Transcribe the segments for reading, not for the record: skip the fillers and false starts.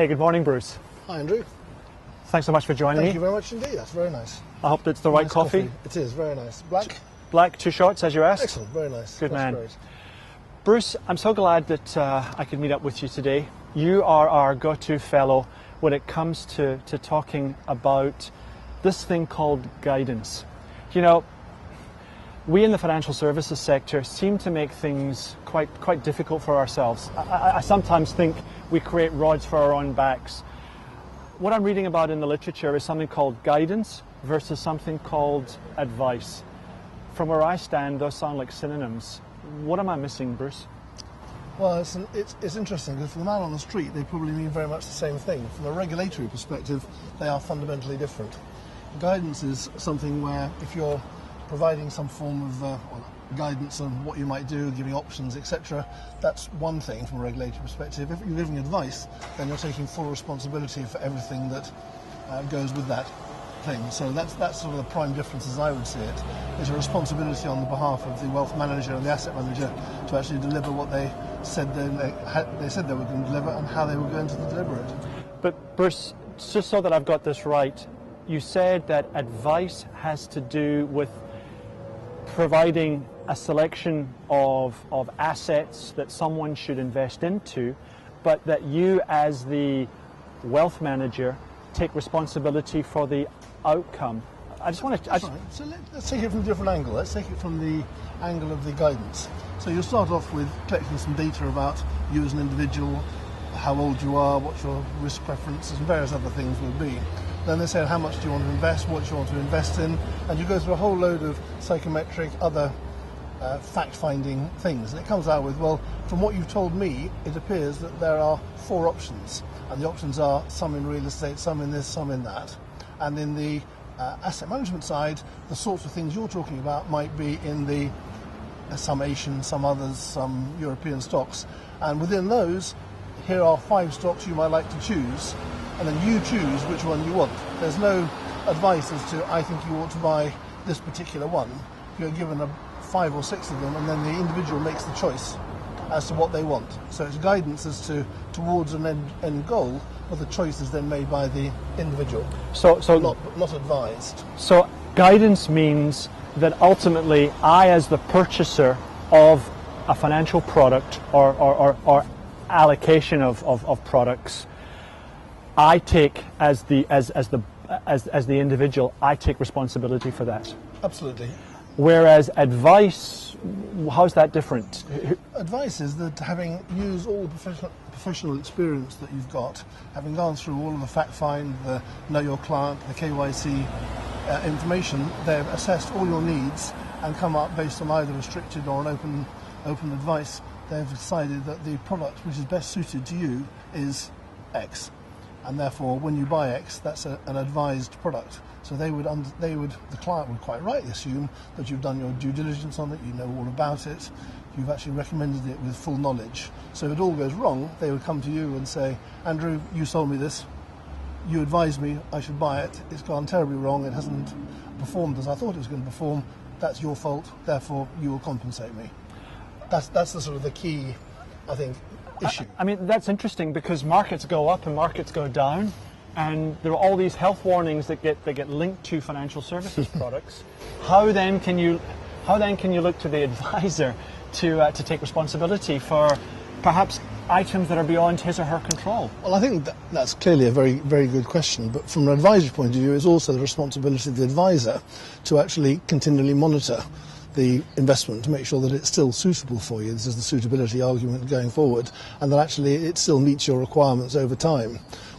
Hey, good morning, Bruce. Hi, Andrew. Thanks so much for joining me. Thank you very much indeed. That's very nice. I hope it's the right Nice coffee. It is, very nice. Black? Black, 2 shots, as you asked. Excellent, very nice. Good That's man. Great. Bruce, I'm so glad that I could meet up with you today. You are our go-to fellow when it comes to talking about this thing called guidance. You know, we in the financial services sector seem to make things quite difficult for ourselves. I sometimes think we create rods for our own backs. What I'm reading about in the literature is something called guidance versus something called advice. From where I stand, those sound like synonyms. What am I missing, Bruce? Well, it's interesting because for the man on the street, they probably mean very much the same thing. From a regulatory perspective, they are fundamentally different. Guidance is something where if you're providing some form of guidance on what you might do, giving options, etc., that's one thing from a regulatory perspective. If you're giving advice, then you're taking full responsibility for everything that goes with that thing. So that's sort of the prime difference as I would see it. It's a responsibility on the behalf of the wealth manager and the asset manager to actually deliver what they said they were going to deliver and how they were going to deliver it. But Bruce, just so that I've got this right, you said that advice has to do with providing a selection of assets that someone should invest into, but that you as the wealth manager take responsibility for the outcome. I just want to... Right. So let's take it from a different angle. Let's take it from the angle of the guidance. So you'll start off with collecting some data about you as an individual, how old you are, what your risk preferences and various other things will be. Then they say how much do you want to invest, what do you want to invest in, and you go through a whole load of psychometric, other fact-finding things. And it comes out with, well, from what you've told me, it appears that there are 4 options. And the options are some in real estate, some in this, some in that. And in the asset management side, the sorts of things you're talking about might be in the some Asian, some others, some European stocks. And within those, here are 5 stocks you might like to choose, and then you choose which one you want. There's no advice as to, I think you ought to buy this particular one. You're given 5 or 6 of them, and then the individual makes the choice as to what they want. So it's guidance as to towards an end goal, but the choice is then made by the individual. So not advised. So guidance means that ultimately I, as the purchaser of a financial product or allocation of products, I take as the individual, I take responsibility for that. Absolutely. Whereas advice, how's that different? Advice is that having used all the professional experience that you've got, having gone through all of the fact find, the know your client, the KYC information, they've assessed all your needs and come up based on either restricted or an open advice. They've decided that the product which is best suited to you is X. And therefore, when you buy X, that's an advised product. So the client would quite rightly assume that you've done your due diligence on it, you know all about it, you've actually recommended it with full knowledge. So if it all goes wrong, they would come to you and say, Andrew, you sold me this, you advised me I should buy it, it's gone terribly wrong, it hasn't performed as I thought it was going to perform, that's your fault, therefore you will compensate me. That's the sort of the key, I think, issue. I mean, that's interesting because markets go up and markets go down, and there are all these health warnings that get linked to financial services products. How then can you look to the advisor to take responsibility for perhaps items that are beyond his or her control? Well, I think that's clearly a very, very good question, but from an advisory point of view, it's also the responsibility of the advisor to actually continually monitor the investment to make sure that it's still suitable for you. This is the suitability argument going forward, and that actually it still meets your requirements over time.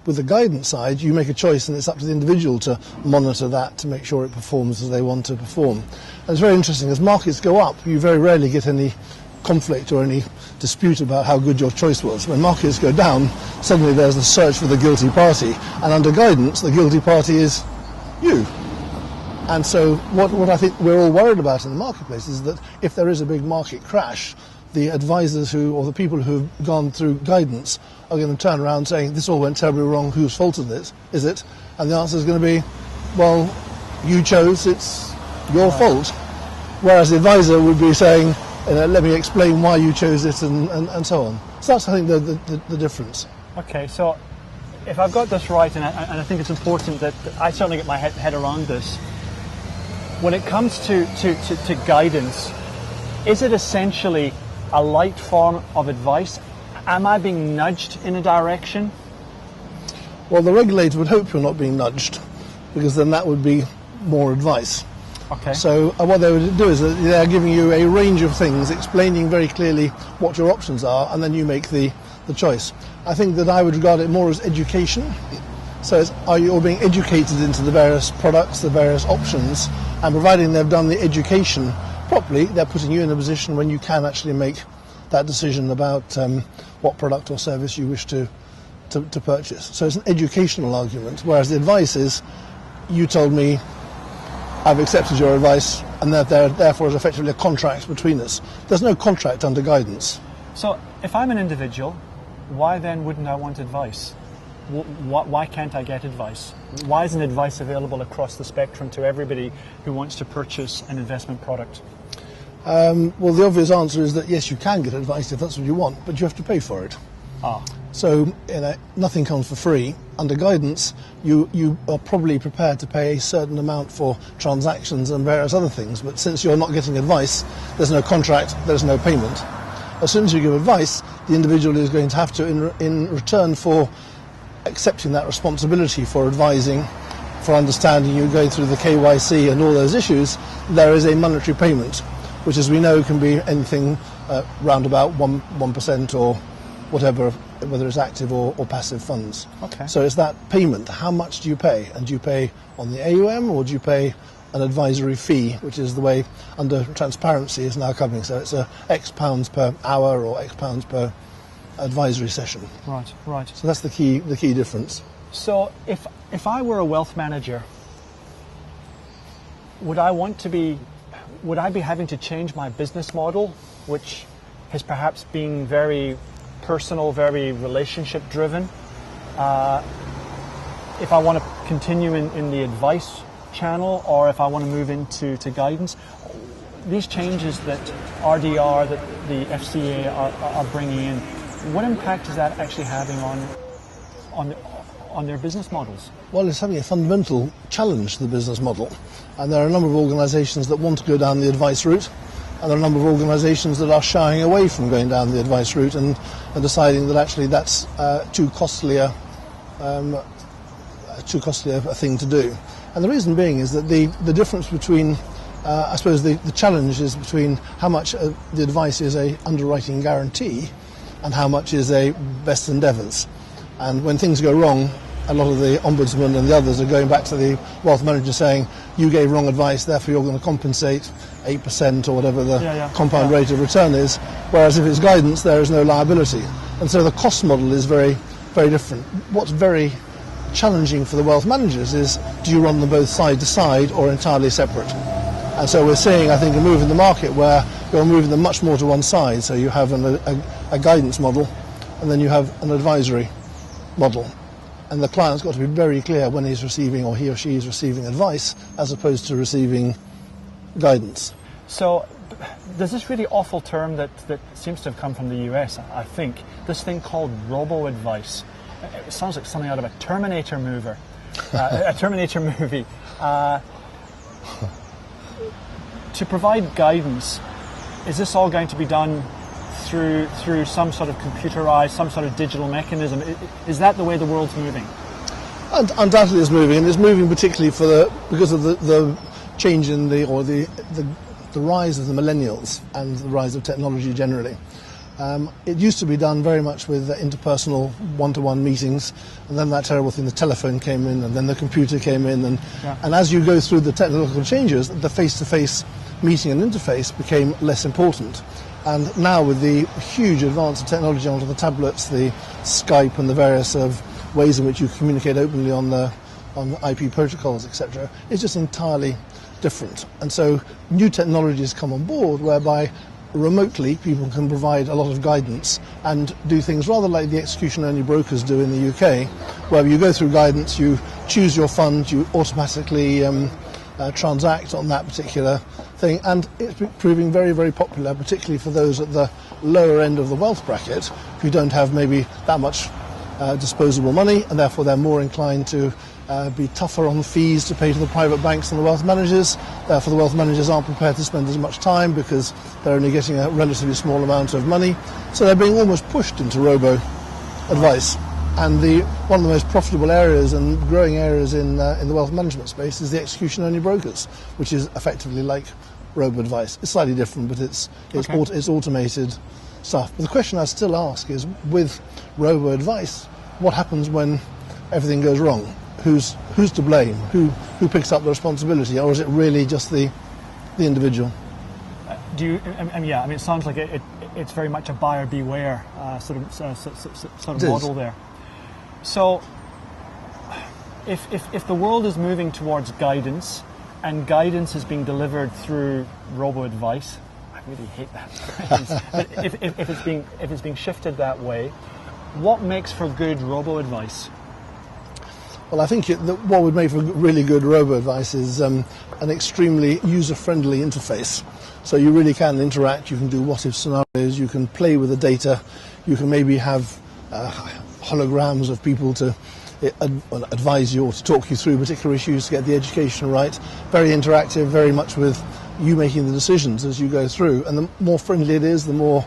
With the guidance side, you make a choice and it's up to the individual to monitor that to make sure it performs as they want to perform. And it's very interesting, as markets go up, you very rarely get any conflict or any dispute about how good your choice was. When markets go down, suddenly there's a search for the guilty party, and under guidance, the guilty party is you. And so what I think we're all worried about in the marketplace is that if there is a big market crash, the advisors or the people who've gone through guidance are going to turn around saying, this all went terribly wrong, whose fault is it? And the answer is going to be, well, you chose, it's your fault. Whereas the advisor would be saying, let me explain why you chose it and so on. So that's, I think, the difference. Okay, so if I've got this right, and I think it's important that I certainly get my head around this, when it comes to guidance, is it essentially a light form of advice? Am I being nudged in a direction? Well, the regulator would hope you're not being nudged, because then that would be more advice. Okay. So what they would do is that they're giving you a range of things, explaining very clearly what your options are, and then you make the choice. I think that I would regard it more as education. So are you all being educated into the various products, the various options, and providing they've done the education properly, they're putting you in a position when you can actually make that decision about what product or service you wish to purchase. So it's an educational argument, whereas the advice is, you told me, I've accepted your advice, and that therefore is effectively a contract between us. There's no contract under guidance. So if I'm an individual, why then wouldn't I want advice? Why can't I get advice? Why isn't advice available across the spectrum to everybody who wants to purchase an investment product? Well, the obvious answer is that yes, you can get advice if that's what you want, but you have to pay for it. So nothing comes for free. Under guidance, you are probably prepared to pay a certain amount for transactions and various other things, but since you're not getting advice, there's no contract, there's no payment. As soon as you give advice, the individual is going to have to, in return for accepting that responsibility for advising, for understanding you, going through the KYC and all those issues, there is a monetary payment, which, as we know, can be anything round about 1% or whatever, whether it's active or passive funds. Okay. So it's that payment. How much do you pay? And do you pay on the AUM, or do you pay an advisory fee, which is the way under transparency is now coming? So it's X pounds per hour or X pounds per advisory session. Right. So that's the key difference. So if I were a wealth manager, would I be having to change my business model, which has perhaps been very personal, very relationship driven? If I want to continue in the advice channel, or if I want to move into guidance, these changes that RDR, that the FCA are bringing in, what impact is that actually having on their business models? Well, it's having a fundamental challenge to the business model, and there are a number of organisations that want to go down the advice route, and there are a number of organisations that are shying away from going down the advice route and deciding that actually that's too costly a thing to do. And the reason being is that the difference between, I suppose the challenge is between how much the advice is a underwriting guarantee and how much is a best endeavours. And when things go wrong, a lot of the ombudsman and the others are going back to the wealth manager saying, you gave wrong advice, therefore you're going to compensate 8% or whatever the compound rate of return is, whereas if it's guidance, there is no liability. And so the cost model is very, very different. What's very challenging for the wealth managers is, do you run them both side to side or entirely separate? And so we're seeing, I think, a move in the market where you're moving them much more to one side. So you have a guidance model, and then you have an advisory model. And the client's got to be very clear when he's receiving, or he or she is receiving, advice as opposed to receiving guidance. So there's this really awful term that seems to have come from the US, I think, this thing called robo-advice. It sounds like something out of a Terminator movie. To provide guidance, is this all going to be done through some sort of computerized, some sort of digital mechanism? Is that the way the world's moving? Undoubtedly it's moving, and it's moving particularly because of the change in the rise of the millennials and the rise of technology generally. It used to be done very much with interpersonal one-to-one meetings, and then that terrible thing, the telephone came in, and then the computer came in, and as you go through the technological changes, the face-to-face meeting and interface became less important. And now with the huge advance of technology onto the tablets, the Skype and the various ways in which you communicate openly on the IP protocols, etc., it's just entirely different. And so new technologies come on board whereby remotely people can provide a lot of guidance and do things rather like the execution-only brokers do in the UK, where you go through guidance, you choose your fund, you automatically transact on that particular thing, and it's proving very, very popular, particularly for those at the lower end of the wealth bracket who don't have maybe that much disposable money, and therefore they're more inclined to be tougher on fees to pay to the private banks than the wealth managers. Therefore the wealth managers aren't prepared to spend as much time because they're only getting a relatively small amount of money. So they're being almost pushed into robo-advice. And one of the most profitable areas and growing areas in the wealth management space is the execution-only brokers, which is effectively like robo-advice. It's slightly different, but it's automated stuff. But the question I still ask is, with robo-advice, what happens when everything goes wrong? Who's to blame? Who picks up the responsibility, or is it really just the individual? It sounds like it's very much a buyer beware sort of model there. So, if the world is moving towards guidance, and guidance is being delivered through robo-advice, I really hate that phrase. But if it's being shifted that way, what makes for good robo-advice? Well, I think what would make for really good robo-advice is an extremely user-friendly interface. So you really can interact, you can do what-if scenarios, you can play with the data, you can maybe have holograms of people to advise you or to talk you through particular issues to get the education right. Very interactive, very much with you making the decisions as you go through. And the more friendly it is, the more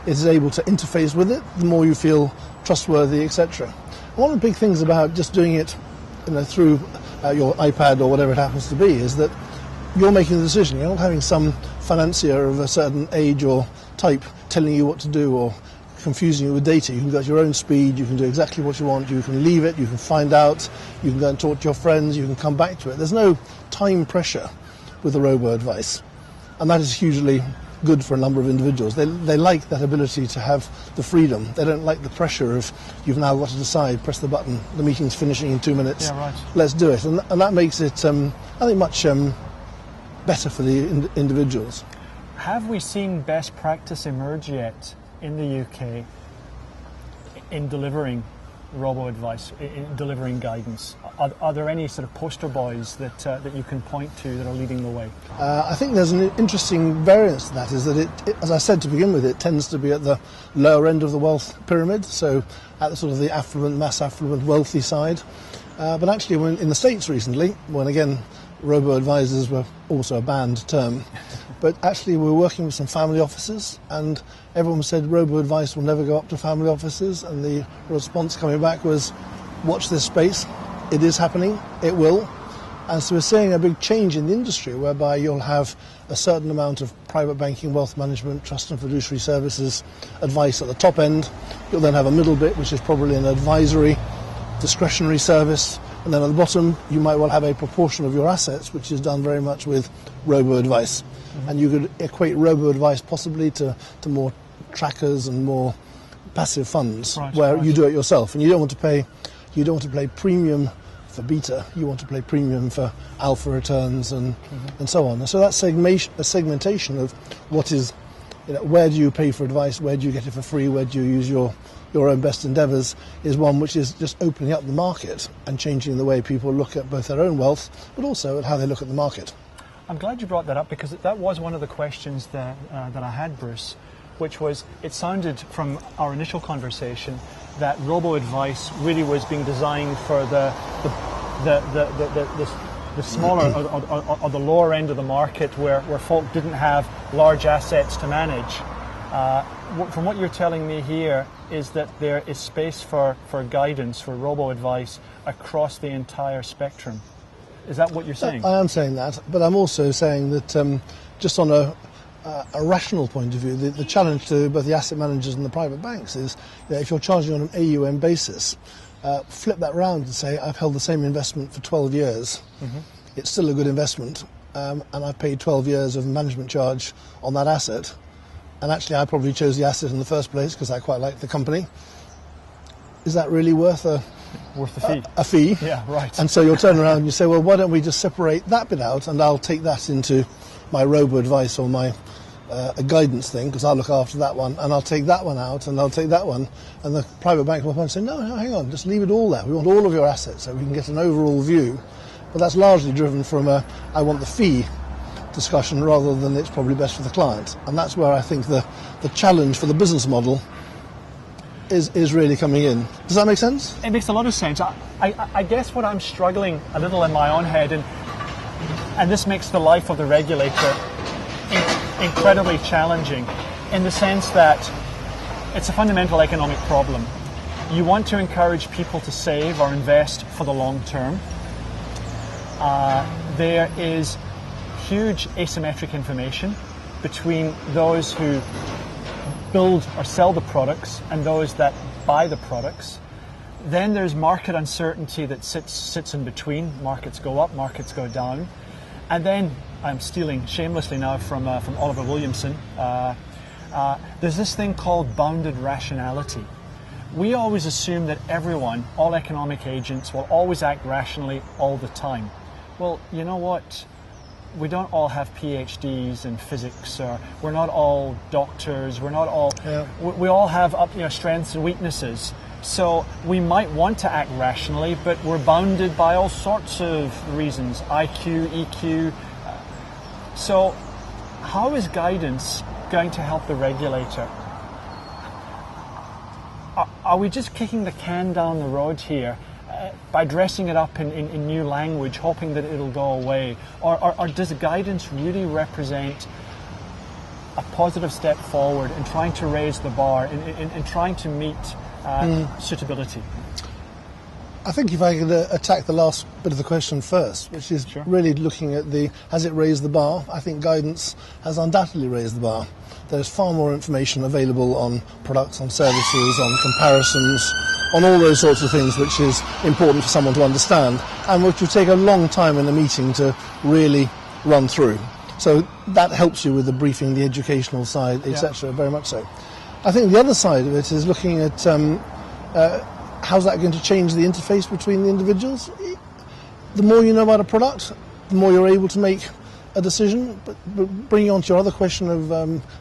it is able to interface with it, the more you feel trustworthy, etc. One of the big things about just doing it through your iPad or whatever it happens to be is that you're making the decision. You're not having some financier of a certain age or type telling you what to do or confusing you with data. You can go at your own speed, you can do exactly what you want, you can leave it, you can find out, you can go and talk to your friends, you can come back to it. There's no time pressure with the robo-advice, and that is hugely good for a number of individuals. They like that ability to have the freedom. They don't like the pressure of, you've now got to decide, press the button, the meeting's finishing in 2 minutes, yeah, right. Let's do it. And that makes it, I think, much better for the individuals. Have we seen best practice emerge yet in the UK in delivering robo-advice, in delivering guidance? Are there any sort of poster boys that you can point to that are leading the way? I think there's an interesting variance to that, is that it, as I said to begin with, it tends to be at the lower end of the wealth pyramid, so at the sort of the affluent, mass affluent, wealthy side. But actually, in the States recently, when again robo-advisors were also a banned term, but actually we're working with some family offices, and everyone said robo-advice will never go up to family offices, and the response coming back was, watch this space, it is happening, it will. And so we're seeing a big change in the industry whereby you'll have a certain amount of private banking, wealth management, trust and fiduciary services advice at the top end. You'll then have a middle bit, which is probably an advisory, discretionary service, and then at the bottom you might well have a proportion of your assets which is done very much with robo-advice. Mm-hmm. And you could equate robo-advice possibly to more trackers and more passive funds, right. You do it yourself, and you don't want to pay premium for beta, you want to pay premium for alpha returns and so on. And so that segmentation of what is, where do you pay for advice, where do you get it for free, where do you use your own best endeavours, is one which is just opening up the market and changing the way people look at both their own wealth but also at how they look at the market. I'm glad you brought that up, because that was one of the questions that I had, Bruce, which was, it sounded from our initial conversation that robo-advice really was being designed for the smaller or the lower end of the market where folk didn't have large assets to manage. From what you're telling me here is that there is space for guidance, for robo-advice across the entire spectrum. Is that what you're saying? I am saying that, but I'm also saying that just on a rational point of view, the challenge to both the asset managers and the private banks is that if you're charging on an AUM basis, flip that round and say, I've held the same investment for 12 years. Mm-hmm. It's still a good investment, and I've paid 12 years of management charge on that asset. And actually, I probably chose the asset in the first place because I quite like the company. Is that really worth the fee? A fee. Yeah, right. And so you'll turn around and you say, well, why don't we just separate that bit out, and I'll take that into my robo-advice or my a guidance thing, because I'll look after that one, and I'll take that one out, and I'll take that one. And the private bank will come and say, no, hang on, just leave it all there. We want all of your assets so we can get an overall view. But that's largely driven from I want the fee discussion rather than it's probably best for the client. And that's where I think the challenge for the business model is really coming in. Does that make sense? It makes a lot of sense. I guess what I'm struggling a little in my own head, and this makes the life of the regulator incredibly challenging, in the sense that it's a fundamental economic problem. You want to encourage people to save or invest for the long term. There is huge asymmetric information between those who build or sell the products and those that buy the products. Then there's market uncertainty that sits in between. Markets go up, markets go down. And then, I'm stealing shamelessly now from Oliver Williamson, there's this thing called bounded rationality. We always assume that everyone, all economic agents, will always act rationally all the time. Well, you know what? We don't all have PhDs in physics, or we're not all doctors, we're not all, we all have strengths and weaknesses. So we might want to act rationally, but we're bounded by all sorts of reasons, IQ, EQ. So how is guidance going to help the regulator? Are we just kicking the can down the road here by dressing it up in new language, hoping that it'll go away? Or does guidance really represent a positive step forward in trying to raise the bar, in trying to meet suitability? I think if I could attack the last bit of the question first, which is really looking at has it raised the bar? I think guidance has undoubtedly raised the bar. There's far more information available on products, on services, on comparisons, on all those sorts of things, which is important for someone to understand, and which will take a long time in a meeting to really run through. So that helps you with the briefing, the educational side, etc., very much so. I think the other side of it is looking at how's that going to change the interface between the individuals. The more you know about a product, the more you're able to make a decision. But bringing on to your other question of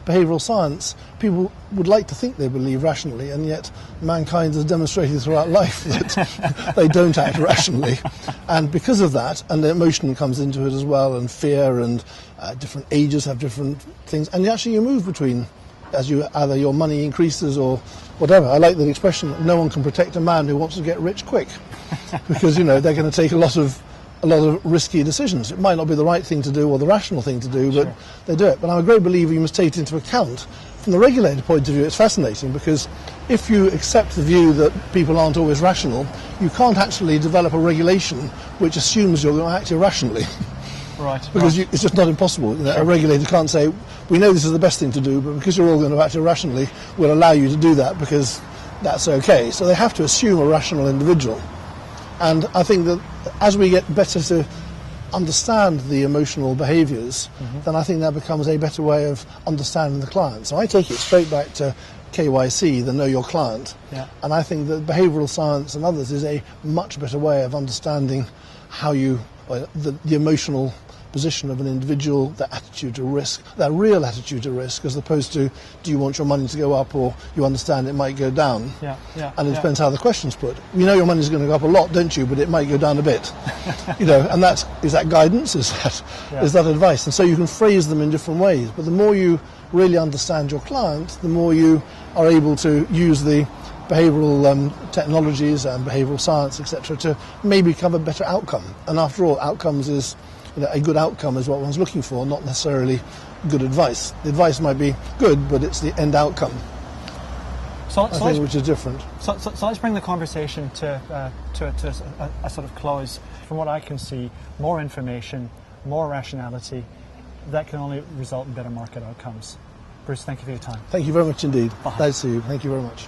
behavioural science, people would like to think they believe rationally, and yet mankind has demonstrated throughout life that they don't act rationally. And because of that, and the emotion comes into it as well, and fear, and different ages have different things, and actually you move between, as either your money increases or whatever. I like that expression, no one can protect a man who wants to get rich quick, because they're going to take a lot of risky decisions. It might not be the right thing to do or the rational thing to do, but they do it. But I'm a great believer you must take it into account. From the regulator point of view, it's fascinating, because if you accept the view that people aren't always rational, you can't actually develop a regulation which assumes you're going to act irrationally. Right. Because it's just not impossible. A regulator can't say, we know this is the best thing to do, but because you're all going to act irrationally, we'll allow you to do that because that's okay. So they have to assume a rational individual. And I think that as we get better to understand the emotional behaviours, then I think that becomes a better way of understanding the client. So I take it straight back to KYC, the Know Your Client. Yeah. And I think that behavioural science and others is a much better way of understanding how the emotional position of an individual, their attitude to risk, their real attitude to risk, as opposed to, do you want your money to go up, or you understand it might go down? And it depends how the question's put. You know your money's going to go up a lot, don't you? But it might go down a bit. And is that guidance? Is that advice? And so you can phrase them in different ways. But the more you really understand your client, the more you are able to use the behavioural technologies and behavioural science, etc., to maybe have a better outcome. And after all, outcomes is, a good outcome is what one's looking for, not necessarily good advice. The advice might be good, but it's the end outcome, which is different. So let's bring the conversation to a sort of close. From what I can see, more information, more rationality, that can only result in better market outcomes. Bruce, thank you for your time. Thank you very much indeed. Bye. Nice to see you. Thank you very much.